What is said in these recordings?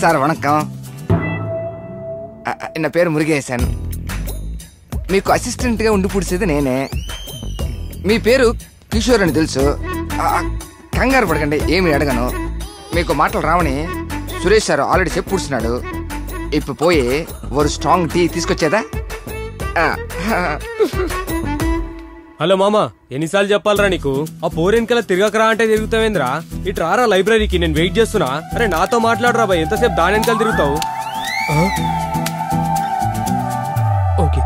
Sir vanakkam. నా పేరు మురుగేశన్. మీకు అసిస్టెంట్గా ఉండి పుడిచేది నేనే. మీ పేరు కిషోర్ అని తెలుసు. కంగారు పడకండి, ఏమి అడగను. మీకు మాటలు రావని సురేష్ సార్ ఆల్రెడీ చెప్పు కూర్చున్నాడు. ఇప్పుడు పోయి ఒక స్ట్రాంగ్ టీ తీసుకొచ్చేదా? హలో మామా, ఎన్నిసార్లు చెప్పాలరా నీకు? ఆ పోరెన్కల తిరగకరా అంటే తిరుగుతావేంద్రా? ఇటు రారా లైబ్రరీకి, నేను వెయిట్ చేస్తున్నా. అరే నాతో మాట్లాడరా బాయ్, ఎంతసేపు దాని వెనకాల తిరుగుతావు? ఓకే.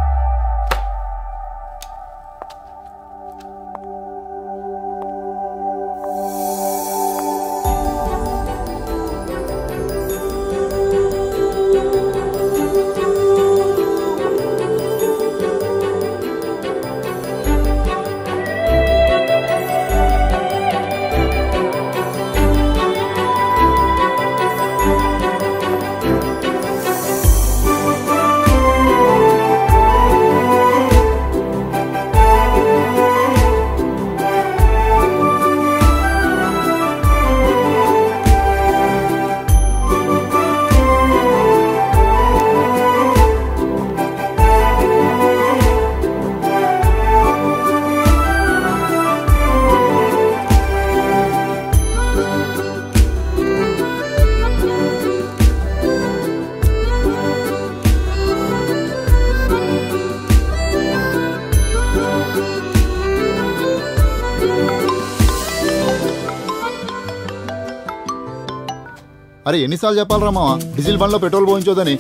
అరే ఎన్నిసార్లు చెప్పాలరా మావా, డీజిల్ బండ్లో పెట్రోల్ పోయించోదని.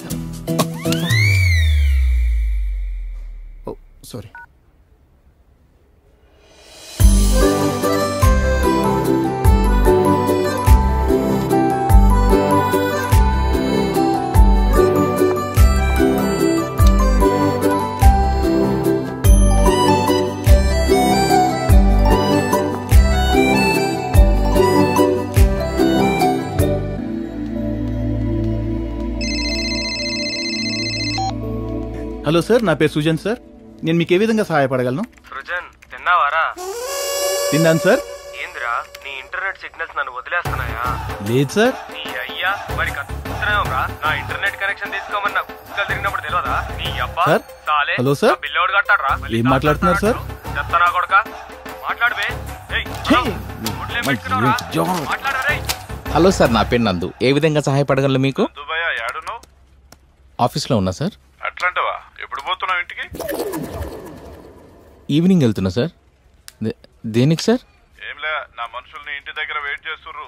సారీ. హలో సార్, నా పేరు సుజన్ సార్. నేను మీకు ఏ విధంగా సహాయపడగలను? సృజన్, తిన్నావారా? తిన్నాను సార్. ఏందిరా నీ ఇంటర్నెట్ సిగ్నల్స్ నన్ను వదిలేస్తున్నాయా? లేదు సార్. నీ అయ్యా మరి కత్తురా, నా ఇంటర్నెట్ కనెక్షన్ తీసుకోమన్నా తిరిగినప్పుడు తెలియదా? నీ అబ్బా సార్. సాలే హలో సార్. బిల్లోడు కట్టాడ్రా. ఏం మాట్లాడుతున్నారు సార్? చెత్తనా కొడక, మాట్లాడవే. హలో సార్, నా పేరు నందు. ఏ విధంగా సహాయపడగలను మీకు? ఆఫీస్లో ఉన్నా సార్. అట్లాంటివా? ఎప్పుడు పోతున్నావు ఇంటికి? ఈవినింగ్ వెళ్తున్నా సార్. దేనికి సార్? ఏంలే, నా మనుషుల్ని ఇంటి దగ్గర వెయిట్ చేస్తుర్రు.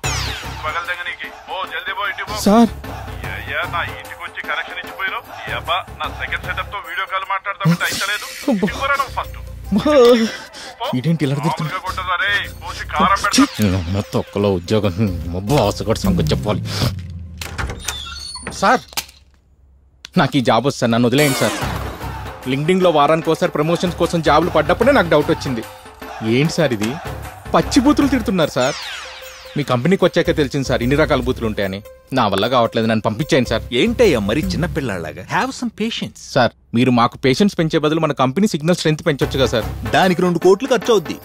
పగల దగ్గర నీకు ఓ జల్దీ పో, ఇంటికి పో. సార్ అయ్యా, నా ఇంటికి వచ్చి కనెక్షన్ ఇచ్చిపోయినావు. ఈ అబ్బా నా సెకండ్ సెటప్ తో వీడియో కాల్ మాట్లాడతామంటే అయితలేదు. ఫస్ట్ ఇదేంటి ఇలా తొక్కలో ఉద్యోగం బాస్ కూడా సంగతి చెప్పాలి. సార్ నాకు ఈ జాబ్ వస్తుంది, నన్ను వదిలేయండి సార్. లింక్డ్ఇన్లో వారానికి ఒకసారి ప్రమోషన్స్ కోసం జాబులు పడ్డప్పుడే నాకు డౌట్ వచ్చింది. ఏంటి సార్ ఇది? పచ్చి బూతులు తిడుతున్నారు సార్. మీ కంపెనీకి వచ్చాక తెలిసింది సార్ ఇన్ని రకాల బూతులు ఉంటాయని. నా వల్ల కావట్లేదు, నన్ను పంపించేయండి సార్. ఏంటయ్యా మరి చిన్నపిల్లలాగా? Have some patience. సార్ మీరు మాకు పేషెన్స్ పెంచే బదులు మన కంపెనీ సిగ్నల్ స్ట్రెంత్ పెంచొచ్చు కదా సార్. దానికి 2 కోట్లు ఖర్చు అవుద్ది.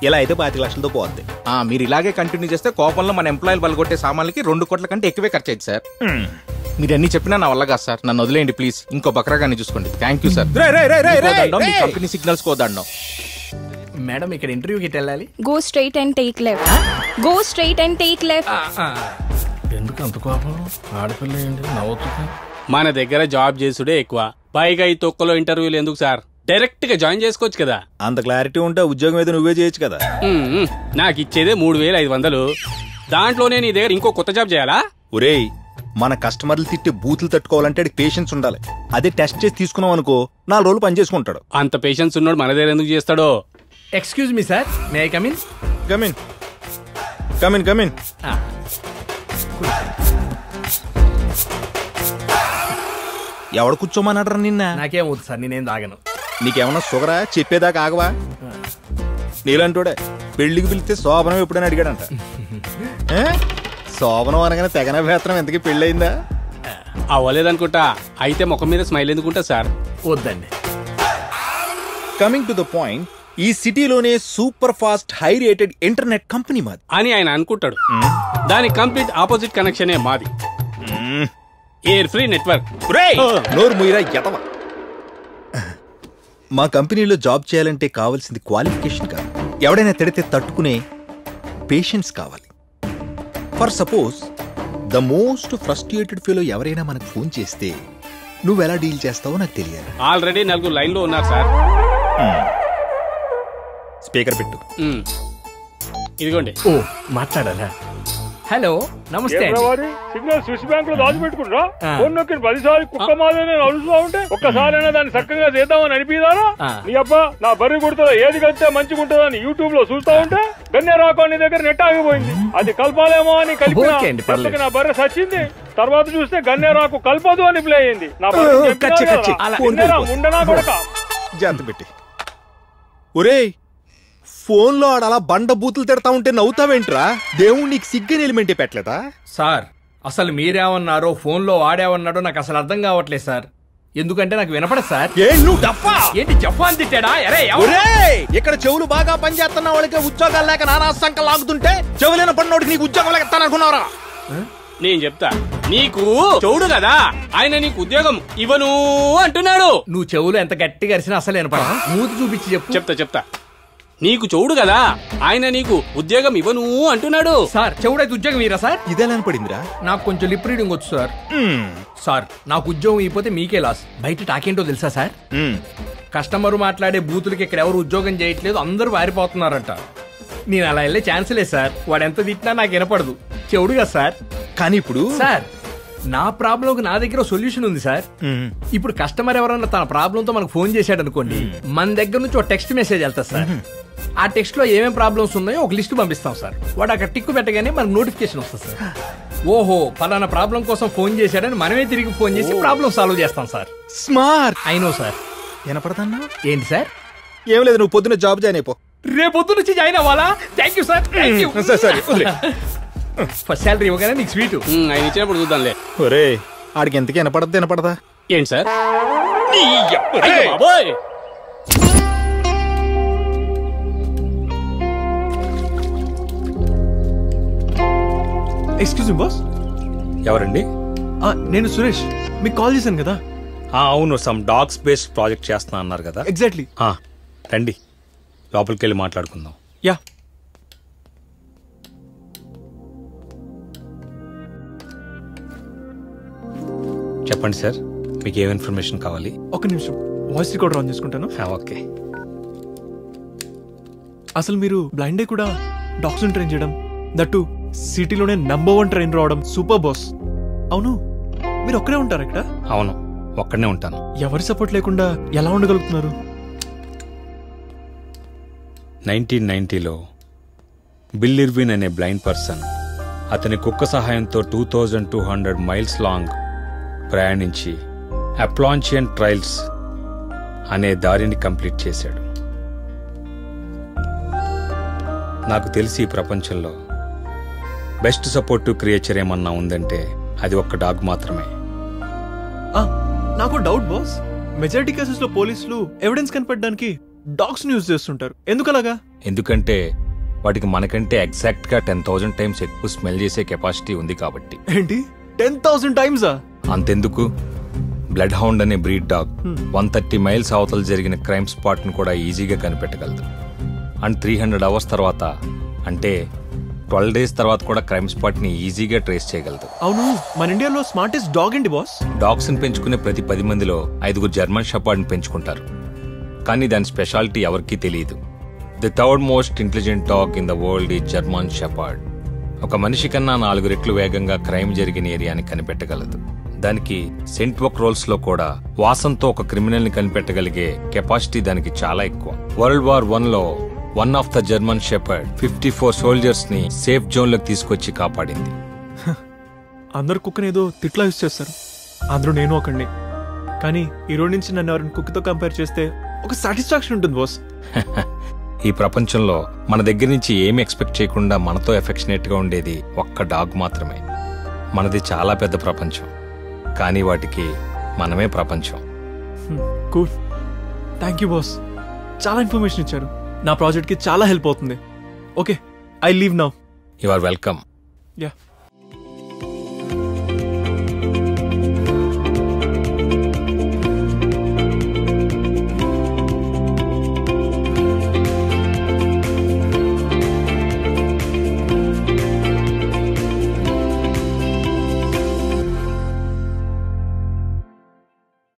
ఇలా అయితే 25 లక్షలతో పోద్ది. మీరు ఇలాగే కంటిన్యూ చేస్తే కోపంలో మన ఎంప్లాయీలు బలగొట్టే సామాన్లకి 2 కోట్ల కంటే ఎక్కువే ఖర్చు అయింది సార్. మీరు అన్ని చెప్పినా నా వల్ల కాదు సార్, నన్ను వదిలేయండి ప్లీజ్. ఇంకో బక్రాగాన్ని చూసుకోండి. Thank you sir. Me company signals Kodandam. Madam ఇక్కడ ఇంటర్వ్యూకి వెళ్ళాలి. Go straight and take left. Go straight and take left. ఎందుకు అంత కోపం? ఆడపిల్ల ఏంటి నవ్వుతుంది? మన దగ్గర జాబ్ చేసుడే ఎక్కువ, పైగా ఈ తొక్కలో ఇంటర్వ్యూలు ఎందుకు సార్? డైరెక్ట్ గా జాయిన్ చేసుకోవచ్చు కదా. అంత క్లారిటీ ఉంటే ఉద్యోగం ఏదో నువ్వే చేయొచ్చు కదా. నాకు ఇచ్చేదే 3500. దాంట్లోనే నీ దగ్గర ఇంకో కొత్త జాబ్ చేయాలా? ఒరేయ్, మన కస్టమర్లు తిట్టి బూతులు తట్టుకోవాలంటే పేషెన్స్ ఉండాలి. అదే టెస్ట్ చేసి తీసుకున్నాం అనుకో 4 రోజులు పని చేసుకుంటాడు. అంత పేషెన్స్ ఉన్నాడు మన దగ్గర ఎందుకు చేస్తాడో? Excuse me sir, may I come in? Come in, come in, come in. ఎవడు కూర్చోమన్నాడరా నిన్న? నాకేం వద్దు సార్, నేనేం తాగను. నీకేమన్నా షుగరా? చెప్పేదాకా ఆగవా? నీలంటోడే పెళ్లికి పిలిస్తే శోభనం ఎప్పుడైనా అడిగాడంట. శోభనం అనగానే తెగన వేతనం ఎంతకీ పెళ్ళయిందా? అవ్వలేదనుకుంటా. అయితే ముఖం మీద స్మైల్ ఎందుకుంటా సార్? వద్దండి. కమింగ్ టు ద పాయింట్, ఈ సిటీలోనే super fast high rated internet company మాది అని ఆయన అనుకుంటాడు. దాని కంప్లీట్ ఆపోజిట్ కనెక్షనే మాది. Air free network. నోరు ముయిరా ఎదవ. మా కంపెనీలో జాబ్ చేయాలంటే కావాల్సింది క్వాలిఫికేషన్ కాదు, ఎవడైనా తిడితే తట్టుకునే పేషెన్స్ కావాలి. For suppose the most frustrated fellow ఎవరైనా మనకు ఫోన్ చేస్తే నువ్వు ఎలా డీల్ చేస్తావో నాకు తెలియాలి. ఆల్రెడీ 4 లైన్లో ఉన్నారు సార్. స్పీకర్ పెట్టు. ఇదిగోండి. ఓ మాట్లాడాలా? హలో నమస్తే. సిగ్నల్ స్విచ్ బ్యాంక్ లో దాచిపెట్టుకుంటా ఫోన్ నొక్కి 10 సార్లు కుక్క మాదిరి అరుస్తూ ఉంటే ఒక్కసారైనా దాన్ని చక్కగా చేద్దామని అనిపిదారా? నీ అబ్బా నా బర్రె కుడుతుందా ఏది కలిస్తే మంచిగా ఉంటుందా అని యూట్యూబ్ లో చూస్తా ఉంటే గన్నేరాకు నీ దగ్గర నెట్ ఆగిపోయింది. అది కలపాలేమో అని కలిపి నా బర్రె సచ్చింది. తర్వాత చూస్తే గన్నేరాకు కలపదు అని ప్లే అయింది. నా ముండనా కొడక జాగ్రత్త పెట్టి. ఒరేయ్ ఫోన్ లో ఆడ అలా బండ బూతులు తిడతా ఉంటే నవ్వుతావేంట్రా? దేవుడు నీకు సిగ్గని ఎలిమెంటే పెట్టలేదా? సార్ అసలు మీరేమన్నారో ఫోన్ లో వాడేమన్నాడో నాకు అసలు అర్థం కావట్లేదు సార్. ఎందుకంటే నాకు వినపడదు సార్. ఏంటి జఫా అని తిట్టాడా? ఇక్కడ చెవులు బాగా పనిచేస్తున్న వాళ్ళకి ఉద్యోగాలు లేక నానా సంఖ్య లాగుతుంటే చెవులైన పడినోడికి నీకు ఉద్యోగం లేక అనుకున్నారా? నేను చెప్తా, నీకు చెవుడు కదా, ఆయన నీకు ఉద్యోగం ఇవ్వను అంటున్నాడు. నువ్వు చెవులు ఎంత గట్టిగా అరిసినా అసలు వినపడా? మూతి చూపించి చెప్తా నీకు చెవుడు కదా, ఆయన నీకు ఉద్యోగం ఇవ్వను అంటున్నాడు. సార్ చెవుడైతే ఉద్యోగం ఇరా సార్? ఇదేలా పడిందిరా? నాకు కొంచెం లిప్ రీడింగ్ వచ్చు సార్. సార్ నాకు ఉద్యోగం ఇవ్వకపోతే మీకే లాస్. బయట టాకేంటో తెలుసా సార్? కస్టమర్ మాట్లాడే బూతులకి ఇక్కడ ఎవరు ఉద్యోగం చేయట్లేదు, అందరూ వారిపోతున్నారంట. నేను అలా వెళ్ళే ఛాన్స్ లేదు సార్. వాడు ఎంత తిట్టినా నాకు వినపడదు. చెవుడు కదా సార్. కానీ ఇప్పుడు సార్ నా ప్రాబ్లం నా దగ్గర సొల్యూషన్ ఉంది సార్. ఇప్పుడు కస్టమర్ ఎవరన్నా తన ప్రాబ్లంతో మనకు ఫోన్ చేశాడు అనుకోండి, మన దగ్గర నుంచి ఒక టెక్స్ట్ మెసేజ్ వెళ్తా సార్. ఆ టెక్స్ట్ లో ఏమేం ప్రాబ్లమ్స్ ఉన్నాయో ఒక లిస్ట్ పంపిస్తాం సార్. వాడు అక్కడ టిక్కు పెట్టగానే మనకు నోటిఫికేషన్ వస్తుంది సార్. ఓహో పలానా ప్రాబ్లం కోసం ఫోన్ చేశాడని మనమే తిరిగి ఫోన్ చేసి ప్రాబ్లం సాల్వ్ చేస్తాం సార్. స్మార్ట్. అయినో సార్. వినపడదన్నా? ఏంటి సార్? ఏం లేదు, నువ్వు పొద్దున్న జాబ్ జాయిన్ అయిపో. రేపొద్దు నుంచి జాయిన్ అవ్వాలా? Thank you sir. First salary ఇవ్వగానే నీకు స్వీట్ ఆయన ఇచ్చినప్పుడు చూద్దాంలే. ఒరే ఆడికి ఎంతకి వినపడద్దు వినపడదా? ఏంటి సార్? Excuse me boss. ఎవరండి? నేను సురేష్, మీకు కాల్ చేశాను కదా. అవును, సమ్ డాగ్స్ బేస్డ్ ప్రాజెక్ట్ చేస్తున్నా అన్నారు కదా. ఎగ్జాక్ట్లీ. రండి లోపలికి వెళ్ళి మాట్లాడుకుందాం. యా. చెప్పండి సార్, మీకు ఏం ఇన్ఫర్మేషన్ కావాలి? ఒక నిమిషం వాయిస్ రికార్డర్ ఆన్ చేసుకుంటాను. ఓకే. అసలు మీరు బ్లైండ్ డే కూడా డాగ్స్ ట్రైన్ చేయడం, దట్టు సిటీలోనే నంబర్ 1 ట్రైన్ రావడం సూపర్ బాస్. అవును, మీరు ఒక్కరే ఉంటారు ఇక్కడ? అవును, ఒక్కడనే ఉంటాను. ఎవరి సపోర్ట్ లేకుండా ఎలా ఉండగలుగుతున్నారు? 1990లో బిల్ ఇర్విన్ అనే బ్లైండ్ పర్సన్ అతని కుక్క సహాయంతో 2200 మైల్స్ లాంగ్ ప్రయాణించి అప్లాంచియన్ ట్రైల్స్ అనే దారిని కంప్లీట్ చేశాడు. నాకు తెలిసి ఈ ప్రపంచంలో బెస్ట్ సపోర్టివ్ క్రియేచర్ ఏమన్నా ఉందంటే అది ఒక్క డాగ్ మాత్రమే. నాకు డౌట్ బాస్, మెజారిటీ కేసెస్ లో పోలీసులు ఎవిడెన్స్ కనిపెట్టడానికి డాగ్స్ యూజ్ చేస్తుంటారు. ఎందుకలాగా? ఎందుకంటే వాటికి మనకంటే ఎగ్జాక్ట్ గా 10,000 టైమ్స్ ఎక్కువ స్మెల్ చేసే కెపాసిటీ ఉంది కాబట్టి. ఏంటి 10,000 టైమ్స్? అంతెందుకు, బ్లడ్ హౌండ్ అనే బ్రీడ్ డాగ్ 130 మైల్స్ అవతల జరిగిన క్రైమ్ స్పాట్ ను కూడా ఈజీగా కనిపెట్టగలదు. అండ్ 300 అవర్స్ తర్వాత, అంటే 12 days తర్వాత కూడా క్రైమ్ స్పాట్ ని ఈజీగా ట్రేస్ చేయగలదు. అవును, మన ఇండియాలో స్మార్టెస్ట్ డాగ్ ఏంటి బాస్? డాగ్స్ ని పెంచుకునే ప్రతి 10 మందిలో 5 జర్మన్ షెపర్డ్ ని పెంచుకుంటారు. కానీ దాని స్పెషాలిటీ ఎవరికీ తెలియదు. The third most intelligent dog in the world ఈ జర్మన్ షెపర్డ్. ఒక మనిషి కన్నా 4 రెట్లు వేగంగా క్రైమ్ జరిగిన ఏరియాని కనిపెట్టగలదు. దానికి సెంట్ వర్క్ రోల్స్ లో కూడా వాసంతో ఒక క్రిమినల్ ని కనిపెట్టగలిగే కెపాసిటీ దానికి చాలా ఎక్కువ. World War I one of the German shepherd 54 soldiers ని సేఫ్ జోన్ లోకి తీసుకొచ్చి కాపాడింది. అందరు కుక్కని ఏదో తిట్లా యూజ్ చేస్తారు, అందరూ నేను ఒకడిని. కానీ ఈ రోజు నుంచి నన్ను ఎవరైనా కుక్కతో కంపేర్ చేస్తే ఒక సాటిస్ఫాక్షన్ ఉంటుంది బాస్. ఈ ప్రపంచంలో మన దగ్గర నుంచి ఏమి ఎక్స్పెక్ట్ చేయకుండా మనతో ఎఫెక్షనేట్ గా ఉండేది ఒక్క డాగ్ మాత్రమే. మనది చాలా పెద్ద ప్రపంచం, కానీ వాటికి మనమే ప్రపంచం. Cool, thank you boss. చాలా ఇన్ఫర్మేషన్ ఇచ్చారు, నా ప్రాజెక్ట్ కి చాలా హెల్ప్ అవుతుంది. Okay, I leave now. You are welcome. Yeah.